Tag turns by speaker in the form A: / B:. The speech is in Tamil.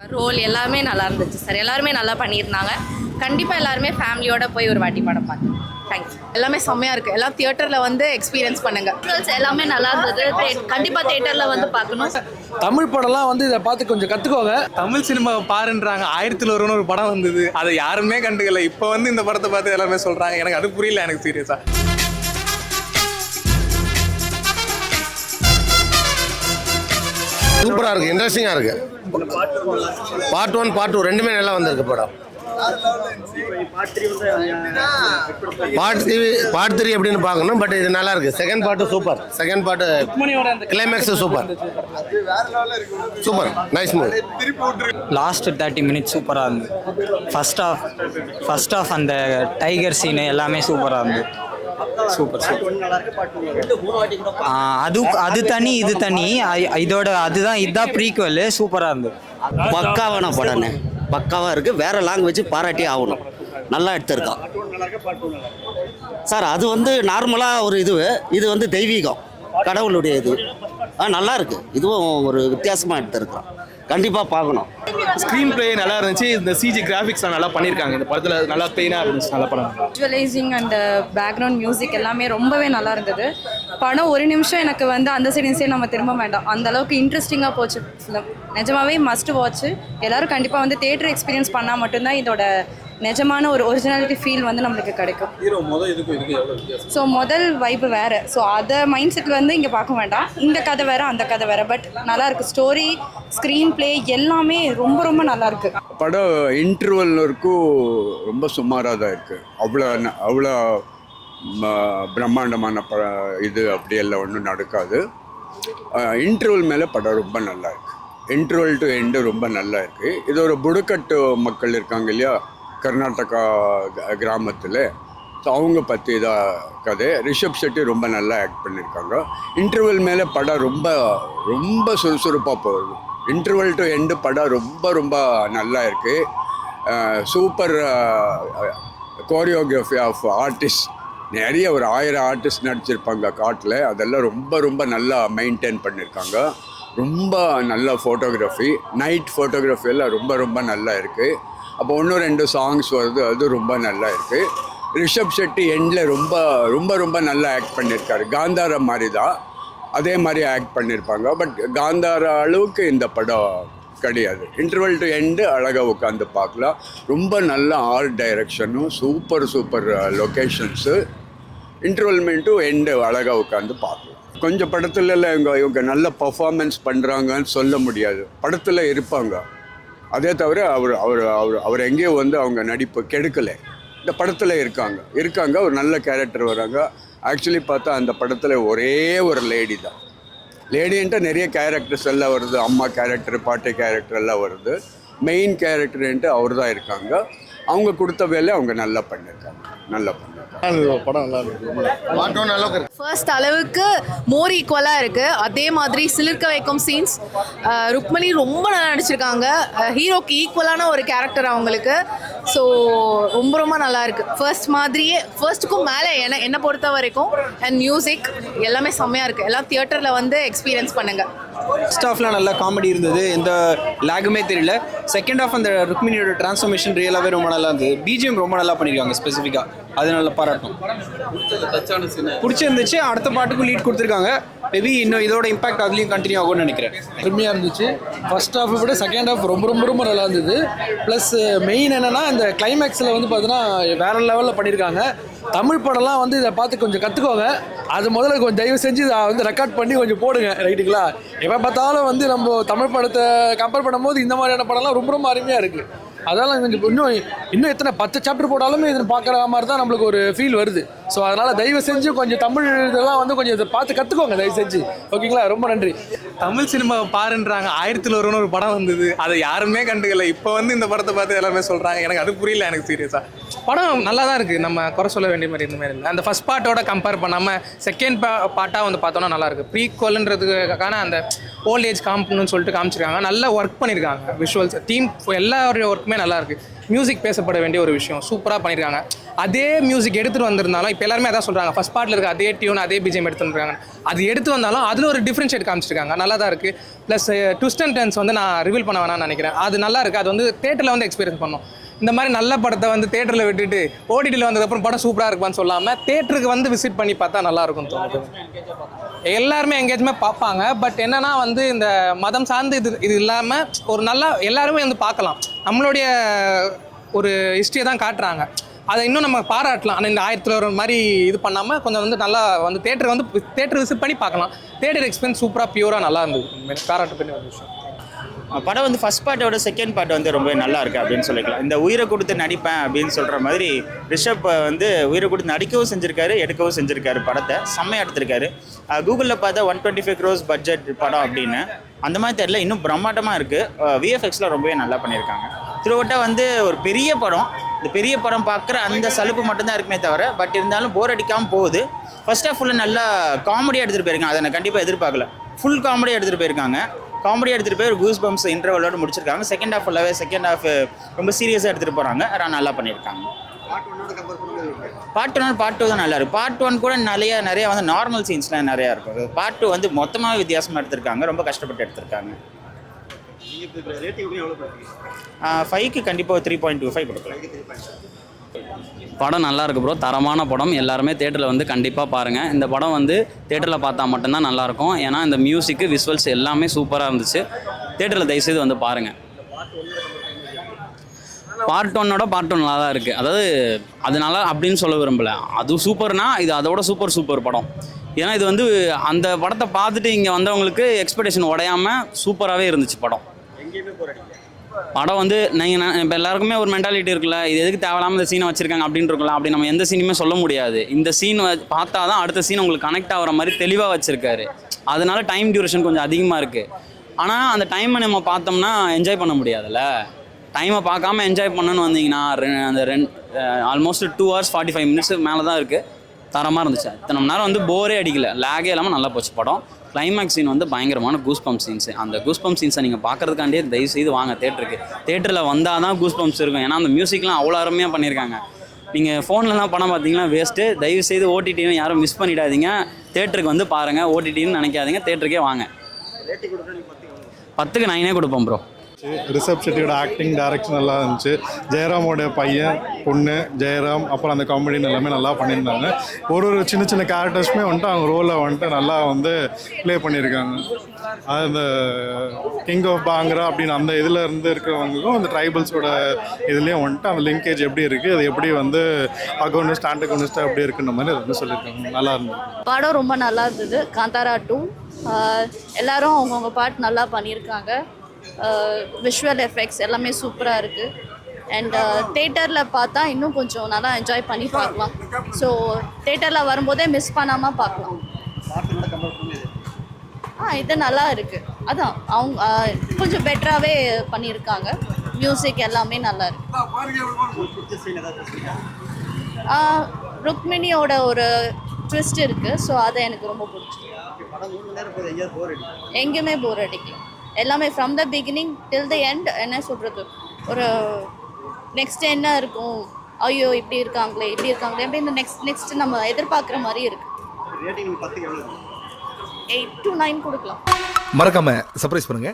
A: ரோல் எல்லாமே நல்லா இருந்துச்சு சார். எல்லாருமே நல்லா பண்ணியிருந்தாங்க. கண்டிப்பாக எல்லாருமே ஃபேமிலியோட போய் ஒரு வாட்டி படம் பார்த்தேன். தேங்க்ஸ்.
B: எல்லாமே செம்மையாக இருக்குது. எல்லாம் தியேட்டரில் வந்து எக்ஸ்பீரியன்ஸ் பண்ணுங்கள்.
A: எல்லாமே நல்லா இருந்தது. கண்டிப்பாக தியேட்டரில் வந்து பார்க்கணும்.
C: தமிழ் படம்லாம் வந்து இதை பார்த்து கொஞ்சம் கற்றுக்கோங்க.
D: தமிழ் சினிமாவை பாருன்றாங்க. 1001 ஒரு படம் வந்தது, அதை யாருமே கண்டுக்கல. இப்போ வந்து இந்த படத்தை பார்த்து எல்லாருமே சொல்கிறாங்க. எனக்கு அது புரியல, எனக்கு சீரியஸாக.
E: சூப்பராக இருக்குது, இன்ட்ரெஸ்டிங்காக இருக்குது. பார்ட் 1 பார்ட் 2 ரெண்டுமே நல்லா வந்திருக்கு படம். பார்ட் 3 எப்படின்னு பார்க்கணும். பட் இது நல்லா இருக்கு. Second part super. Second part climax super. Super, nice movie.
F: Last 30 minutes சூப்பராக இருந்தது. ஃபர்ஸ்ட் ஆஃப் அந்த டைகர் சீனு எல்லாமே சூப்பராக இருந்தது. சூப்பர். அது தனி, இது தனி. இதோட இதுதான் ப்ரீக்வல். சூப்பராக இருந்தது.
G: பக்காவான படம்னு பக்காவாக இருக்குது. வேறு லாங்குவேஜ் பாராட்டி ஆகணும். நல்லா எடுத்திருக்கான் சார். அது வந்து நார்மலாக ஒரு இது வந்து தெய்வீகம், கடவுளுடைய இது. நல்லா இருக்குது. இதுவும் ஒரு வித்தியாசமாக எடுத்திருக்கான். கண்டிப்பாக பார்க்கணும்.
D: ஸ்க்ரீன் பிளே நல்லா இருந்துச்சு. இந்த சிஜி கிராஃபிக்ஸ்லாம் நல்லா பண்ணியிருக்காங்க. இந்த படத்தில் நல்லா பெயினாக இருந்துச்சு. நல்ல படம்.
B: விஷுவலைசிங் அண்ட் பேக்ரவுண்ட் மியூசிக் எல்லாமே ரொம்பவே நல்லா இருந்தது. படம் ஒரு நிமிஷம் எனக்கு வந்து அந்த சைடு நம்ம திரும்ப வேண்டாம், அந்த அளவுக்கு இன்ட்ரெஸ்டிங்காக போச்சு ஃபிலிம். நிஜமாவே மஸ்ட் வாட்ச். எல்லாரும் கண்டிப்பாக வந்து தியேட்டர் எக்ஸ்பீரியன்ஸ் பண்ணால் மட்டும்தான் இதோட நிஜமான ஒரு ஒரிஜினாலிட்டி ஃபீல் வந்து நம்மளுக்கு கிடைக்கும். ஸோ முதல் வைப்பு வேறு. ஸோ அதை மைண்ட் செட்டில் வந்து இங்கே பார்க்க வேண்டாம். இந்த கதை வேறு, அந்த கதை வேறு. பட் நல்லாயிருக்கு. ஸ்டோரி, ஸ்க்ரீன் பிளே எல்லாமே ரொம்ப ரொம்ப நல்லாயிருக்கு.
H: படம் இன்டர்வல் வரைக்கும் ரொம்ப சுமாராக தான் இருக்குது. அவ்வளோ பிரம்மாண்டமான இது அப்படியெல்லாம் ஒன்றும் நடக்காது. இன்டர்வல் மேலே படம் ரொம்ப நல்லா இருக்குது. இன்டர்வல் டு எண்டு ரொம்ப நல்லா இருக்குது. இது ஒரு புடுக்கட்டு மக்கள் இருக்காங்க இல்லையா, கர்நாடகா கிராமத்தில். ஸோ அவங்க பற்றி தான் கதை. ரிஷப் ஷெட்டி ரொம்ப நல்லா ஆக்ட் பண்ணியிருக்காங்க. இன்டர்வல் மேலே படம் ரொம்ப ரொம்ப சுறுசுறுப்பாக போகுது. இன்டர்வல் டு எண்டு படம் ரொம்ப ரொம்ப நல்லா இருக்குது. Super choreography of artist. நிறைய ஒரு 1000 ஆர்டிஸ்ட் நடிச்சிருப்பாங்க காட்டில். அதெல்லாம் ரொம்ப ரொம்ப நல்லா மெயின்டைன் பண்ணியிருக்காங்க. ரொம்ப நல்ல ஃபோட்டோகிராஃபி, நைட் ஃபோட்டோகிராஃபி எல்லாம் ரொம்ப ரொம்ப நல்லா இருக்குது. அப்போ 1-2 சாங்ஸ் வருது, அது ரொம்ப நல்லா இருக்குது. ரிஷப் ஷெட்டி எண்டில் ரொம்ப ரொம்ப ரொம்ப நல்லா ஆக்ட் பண்ணியிருக்காரு. காந்தாரா மாதிரி தான், அதே மாதிரி ஆக்ட் பண்ணியிருப்பாங்க. பட் காந்தாரா அளவுக்கு இந்த படம் கிடையாது. இன்டர்வல் டு எண்டு அழகாக உட்காந்து பார்க்கலாம். ரொம்ப நல்ல ஆர்ட் டைரக்ஷனும், super locations. Interval to end அழகாக உட்காந்து பார்க்கலாம். கொஞ்சம் படத்துலலாம் இவங்க நல்ல பர்ஃபார்மன்ஸ் பண்ணுறாங்கன்னு சொல்ல முடியாது. படத்தில் இருப்பாங்க, அதே தவிர அவர் எங்கேயோ வந்து அவங்க நடிப்பு கெடுக்கலை. இந்த படத்தில் இருக்காங்க ஒரு நல்ல கேரக்டர் வராங்க. ஆக்சுவலி பார்த்தா அந்த படத்தில் ஒரே ஒரு லேடி தான். லேடின்ட்டு நிறைய கேரக்டர்ஸ் எல்லாம் வருது. அம்மா கேரக்டர், பாட்டி கேரக்டர் எல்லாம் வருது. மெயின் கேரக்டர்ன்ட்டு அவர் தான் இருக்காங்க. அவங்க கொடுத்த வேலை அவங்க நல்லா பண்ணியிருக்காங்க.
E: படம் நல்லா இருக்கு.
B: ஃபர்ஸ்ட் அளவுக்கு மோர் ஈக்குவலாக இருக்குது. அதே மாதிரி சிலிர்க்க வைக்கும் சீன்ஸ். ருக்மணி ரொம்ப நல்லா நடிச்சிருக்காங்க. ஹீரோக்கு ஈக்குவலான ஒரு கேரக்டர் அவங்களுக்கு. ஸோ ரொம்ப ரொம்ப நல்லா இருக்குது. ஃபர்ஸ்ட் மாதிரியே, ஃபர்ஸ்ட்டுக்கும் மேலே என்னை பொறுத்த வரைக்கும். அண்ட் மியூசிக் எல்லாமே செம்மையாக இருக்குது. எல்லாம் தியேட்டரில் வந்து எக்ஸ்பீரியன்ஸ் பண்ணுங்கள்.
F: ஃபர்ஸ்ட் ஹாஃப்லாம் நல்லா காமெடி இருந்தது. எந்த லாகுமே தெரியல. செகண்ட் ஹாஃப் அந்த ருக்மிணியோட டிரான்ஸ்ஃபர்மேஷன் ரியலாகவே ரொம்ப நல்லா இருந்தது. பிஜிஎம் ரொம்ப நல்லா பண்ணியிருக்காங்க ஸ்பெசிஃபிக்காக. அது நல்லா பாராட்டும். பிடிச்சிருந்துச்சு. அடுத்த பாட்டுக்கும் லீட் கொடுத்துருக்காங்க. மேபி இன்னும் இதோட இம்பாக்ட் அதுலேயும் கண்டினியூ ஆகும்னு நினைக்கிறேன்.
C: அருமையாக இருந்துச்சு. ஃபர்ஸ்ட் ஹாஃபை விட செகண்ட் ஹாஃப் ரொம்ப ரொம்ப ரொம்ப நல்லா இருந்தது. ப்ளஸ் மெயின் என்னென்னா இந்த கிளைமேக்ஸில் வந்து பார்த்தீங்கன்னா வேறு லெவலில் பண்ணியிருக்காங்க. தமிழ் படம்லாம் வந்து இதை பார்த்து கொஞ்சம் கற்றுக்கோங்க. அது முதல்ல கொஞ்சம் தயவு செஞ்சு இதை வந்து ரெக்கார்ட் பண்ணி கொஞ்சம் போடுங்க, ரைட்டுங்களா? எப்போ பார்த்தாலும் வந்து நம்ம தமிழ் படத்தை கம்பேர் பண்ணும்போது இந்த மாதிரியான படம்லாம் ரொம்ப ரொம்ப அருமையாக இருக்குது. அதெல்லாம் கொஞ்சம் இன்னும் எத்தனை 10 சாப்டர் போட்டாலுமே இது பார்க்குற மாதிரி தான் நம்மளுக்கு ஒரு ஃபீல் வருது. ஸோ அதனால் தயவு செஞ்சு கொஞ்சம் தமிழ் இதெல்லாம் வந்து கொஞ்சம் இதை பார்த்து கற்றுக்கோங்க தயவு செஞ்சு. ஓகேங்களா? ரொம்ப நன்றி.
D: தமிழ் சினிமாவை பாருன்றாங்க. 1001 ஒரு படம் வந்தது, அதை யாருமே கண்டுக்கல. இப்போ வந்து இந்த படத்தை பார்த்து எல்லாருமே சொல்கிறாங்க. எனக்கு அது புரியல, எனக்கு சீரியஸாக. படம் நல்லா தான் இருக்குது. நம்ம குறை சொல்ல வேண்டிய மாதிரி இந்த மாதிரி இல்லை. அந்த ஃபஸ்ட் பார்ட்டோட கம்பேர் பண்ணாமல் செகண்ட் பார்ட்டாக வந்து பார்த்தோன்னா நல்லாயிருக்கு. ப்ரீக்வல்ன்றதுக்கான அந்த ஓல்ட் ஏஜ் காம்பன்னு சொல்லிட்டு காமிச்சிருக்காங்க. நல்லா ஒர்க் பண்ணியிருக்காங்க. விஷுவல்ஸ், டீம் எல்லாருடைய ஒர்க்குமே நல்லாயிருக்கு. மியூசிக் பேசப்பட வேண்டிய ஒரு விஷயம். சூப்பராக பண்ணியிருக்காங்க. அதே மியூசிக் எடுத்துகிட்டு வந்திருந்தாலும் இப்போ எல்லாருமே அதான் சொல்கிறாங்க ஃபஸ்ட் பார்ட்டில் இருக்க அதே டியூன் அதே பிஜிஎம் எடுத்து வந்துருக்காங்க. அது எடுத்து வந்தாலும் அதில் ஒரு டிஃப்ரென்ஷியேட் காமிச்சிருக்காங்க, நல்லா தான் இருக்குது. ப்ளஸ் ட்விஸ்ட் அண்ட் டர்ன்ஸ் வந்து நான் ரிவீல் பண்ண வேணாம்னு நினைக்கிறேன். அது நல்லா இருக்குது, அது வந்து தேட்டரில் வந்து எக்ஸ்பீரியன்ஸ் பண்ணோம். இந்த மாதிரி நல்ல படத்தை வந்து தேட்டரில் விட்டுட்டு ஓடிடியில் வந்ததுக்கப்புறம் படம் சூப்பராக இருக்குன்னு சொல்லாமல் தேட்டருக்கு வந்து விசிட் பண்ணி பார்த்தா நல்லாயிருக்கும்னு தோணுது. எல்லாருமே எங்கேஜ்மெண்ட் பார்ப்பாங்க. பட் என்னன்னா வந்து இந்த மதம் சார்ந்து இது இல்லாமல் ஒரு நல்லா எல்லாருமே வந்து பார்க்கலாம். நம்மளுடைய ஒரு ஹிஸ்ட்ரியை தான் காட்டுறாங்க, அதை இன்னும் நம்ம பாராட்டலாம். ஆனால் இந்த 1001 மாதிரி இது பண்ணாமல் கொஞ்சம் வந்து நல்லா வந்து தேட்டர் விசிட் பண்ணி பார்க்கலாம். தேட்டர் எக்ஸ்பீரியன்ஸ் சூப்பராக பியூராக நல்லா இருந்தது, பாராட்டு பண்ணி ஒரு விஷயம்.
I: படம் வந்து ஃபஸ்ட் பார்ட்டோட செகண்ட் பார்ட் வந்து ரொம்ப நல்லா இருக்குது அப்படின்னு சொல்லிக்கலாம். இந்த உயிரை கொடுத்து நடிப்பேன் அப்படின்னு சொல்கிற மாதிரி ரிஷப் வந்து உயிரை கொடுத்து நடிக்கவும் செஞ்சுருக்காரு, எடுக்கவும் செஞ்சுருக்காரு. படத்தை செம்மையாக எடுத்திருக்காரு. கூகுளில் பார்த்தா 125 crores பட்ஜெட் படம் அப்படின்னு அந்த மாதிரி தெரியல, இன்னும் பிரம்மாண்டமாக இருக்குது. விஎஃப்எக்ஸில் ரொம்பவே நல்லா பண்ணியிருக்காங்க. த்ரூஅவுட்டாக வந்து ஒரு பெரிய படம், இந்த பெரிய படம் பார்க்குற அந்த சலுப்பு மட்டும்தான் இருக்குமே தவிர பட் இருந்தாலும் போர் அடிக்காமல் போகுது. ஃபர்ஸ்ட் ஹாஃப் ஃபுல்லாக நல்லா காமெடியாக எடுத்துகிட்டு போயிருக்காங்க, அதை நான் கண்டிப்பாக எதிர்பார்க்கல. ஃபுல் காமெடியாக எடுத்துகிட்டு போயிருக்காங்க. காமெடி எடுத்துகிட்டு போய் ஒரு கூஸ் பம்ப்ஸ் இன்டர்வலோட முடிச்சிருக்காங்க. செகண்ட் ஹாஃப் ரொம்ப சீரியஸாக எடுத்துகிட்டு போகிறாங்க, ஆனால் நல்லா பண்ணியிருக்காங்க. பார்ட் 1 பார்ட் 2 தான் நல்லா இருக்குது. பார்ட் 1 கூட நிறைய வந்து நார்மல் சீன்ஸ்லாம் நிறையா இருக்கும். பார்ட் 2 வந்து மொத்தமாக வித்தியாசமாக எடுத்திருக்காங்க, ரொம்ப கஷ்டப்பட்டு எடுத்திருக்காங்க. 5க்கு கண்டிப்பாக 3.25 கொடுக்கலாம்.
J: படம் நல்லா இருக்கு ப்ரோ, தரமான படம். எல்லாருமே தேட்டரில் வந்து கண்டிப்பாக பாருங்கள். இந்த படம் வந்து தேட்டரில் பார்த்தா மட்டும்தான் நல்லாயிருக்கும். ஏன்னா இந்த மியூசிக்கு விஷுவல்ஸ் எல்லாமே சூப்பராக இருந்துச்சு. தேட்டரில் தயவுசெய்து வந்து பாருங்கள். பார்ட் 1ஓட பார்ட் 2 நல்லா தான் இருக்குது. அதாவது அது நல்லா அப்படின்னு சொல்ல விரும்பலை, அது சூப்பர்னா இது அதோட சூப்பர் படம். ஏன்னா இது வந்து அந்த படத்தை பார்த்துட்டு இங்கே வந்தவங்களுக்கு எக்ஸ்பெக்டேஷன் உடையாமல் சூப்பராகவே இருந்துச்சு படம். படம் வந்து நீங்கள் இப்போ எல்லாருக்குமே ஒரு மென்டாலிட்டி இருக்குல்ல, இது எதுக்கு தேவையில்லாமல் இந்த சீனை வச்சுருக்காங்க அப்படின்னு இருக்கலாம். அப்படி நம்ம எந்த சீனுமே சொல்ல முடியாது. இந்த சீன் பார்த்தா தான் அடுத்த சீன் உங்களுக்கு கனெக்ட் ஆகிற மாதிரி தெளிவாக வச்சுருக்காரு. அதனால டைம் டியூரேஷன் கொஞ்சம் அதிகமாக இருக்குது. ஆனால் அந்த டைமை நம்ம பார்த்தோம்னா என்ஜாய் பண்ண முடியாதுல்ல. டைமை பார்க்காம என்ஜாய் பண்ணணுன்னு வந்தீங்கன்னா அந்த ஆல்மோஸ்ட் 2 hours 45 minutes மேலே தான் இருக்குது. தரமாக இருந்துச்சு. இத்தனை மணி நேரம் வந்து போரே அடிக்கல, லேகே இல்லாமல் நல்லா போச்சு படம். கிளைமேக்ஸ் சீன் வந்து பயங்கரமான கூஸ் பம்ப் சீன்ஸு. அந்த கூஸ் பம்ப் சீன்ஸை நீங்கள் பார்க்குறதுக்காண்டியே தயவு செய்து வாங்க தேட்டருக்கு. தேட்டரில் வந்தால் தான் கூஸ் பம்ப்ஸ் இருக்கும். ஏன்னா அந்த மியூசிக்லாம் அவ்வளோ அருமையாக பண்ணியிருக்காங்க. நீங்கள் ஃபோன்லலாம் படம் பார்த்தீங்கன்னா வேஸ்ட்டு. தயவு செய்து ஓடிடின்னு யாரும் மிஸ் பண்ணிடாதீங்க. தேட்டருக்கு வந்து பாருங்கள். ஓடிடின்னு நினைக்காதீங்க, தேட்டருக்கே வாங்க. 10க்கு 9 கொடுப்போம் ப்ரோ.
K: ரிஷப் ஷெட்டியோட ஆக்டிங் டைரக்ஷன் நல்லா இருந்துச்சு. ஜெயராமோட பையன் பொண்ணு ஜெயராம் அப்புறம் அந்த காமெடின்னு எல்லாமே நல்லா பண்ணியிருந்தாங்க. ஒரு சின்ன கேரக்டர்ஸுமே வந்துட்டு அவங்க ரோலை வந்துட்டு நல்லா வந்து ப்ளே பண்ணியிருக்காங்க. அந்த கிங் ஆஃப் பாங்கரா அப்படின்னு அந்த இதில் இருந்து இருக்கிறவங்களுக்கும் அந்த ட்ரைபல்ஸோட இதுலேயும் வந்துட்டு அந்த லிங்கேஜ் எப்படி இருக்குது, அது எப்படி வந்து அகௌனிஸ்ட் ஆண்டகோனிஸ்டாக எப்படி இருக்குன்ற மாதிரி அது வந்து சொல்லியிருக்காங்க. நல்லா இருந்தது
L: படம், ரொம்ப நல்லா இருந்தது. காந்தாரா 2 எல்லாரும் அவங்கவுங்க பார்ட் நல்லா பண்ணியிருக்காங்க. விஷுவல் எஃபெக்ட்ஸ் எல்லாமே சூப்பராக இருக்குது. அண்ட் தேட்டரில் பார்த்தா இன்னும் கொஞ்சம் நல்லா என்ஜாய் பண்ணி பார்க்கலாம். ஸோ தேட்டரில் வரும்போதே மிஸ் பண்ணாமல் பார்க்கலாம். இது நல்லா இருக்குது. அதான் அவங்க கொஞ்சம் பெட்டராகவே பண்ணியிருக்காங்க. மியூசிக் எல்லாமே நல்லா இருக்கு. ருக்மிணியோட ஒரு ட்விஸ்ட் இருக்குது. ஸோ அதை எனக்கு ரொம்ப பிடிச்சிருக்கு. எங்கேயுமே போர் அடிக்கல. எல்லாமே from the beginning till the end என்ன சொல்கிறது, ஒரு நெக்ஸ்ட் என்ன இருக்கும், ஐயோ இப்படி இருக்காங்களே அப்படின்னு நெக்ஸ்ட் நம்ம எதிர்பார்க்குற மாதிரி இருக்குது. 8 to 9 கொடுக்கலாம்.
M: மறக்காம சர்ப்ரைஸ் பண்ணுங்க.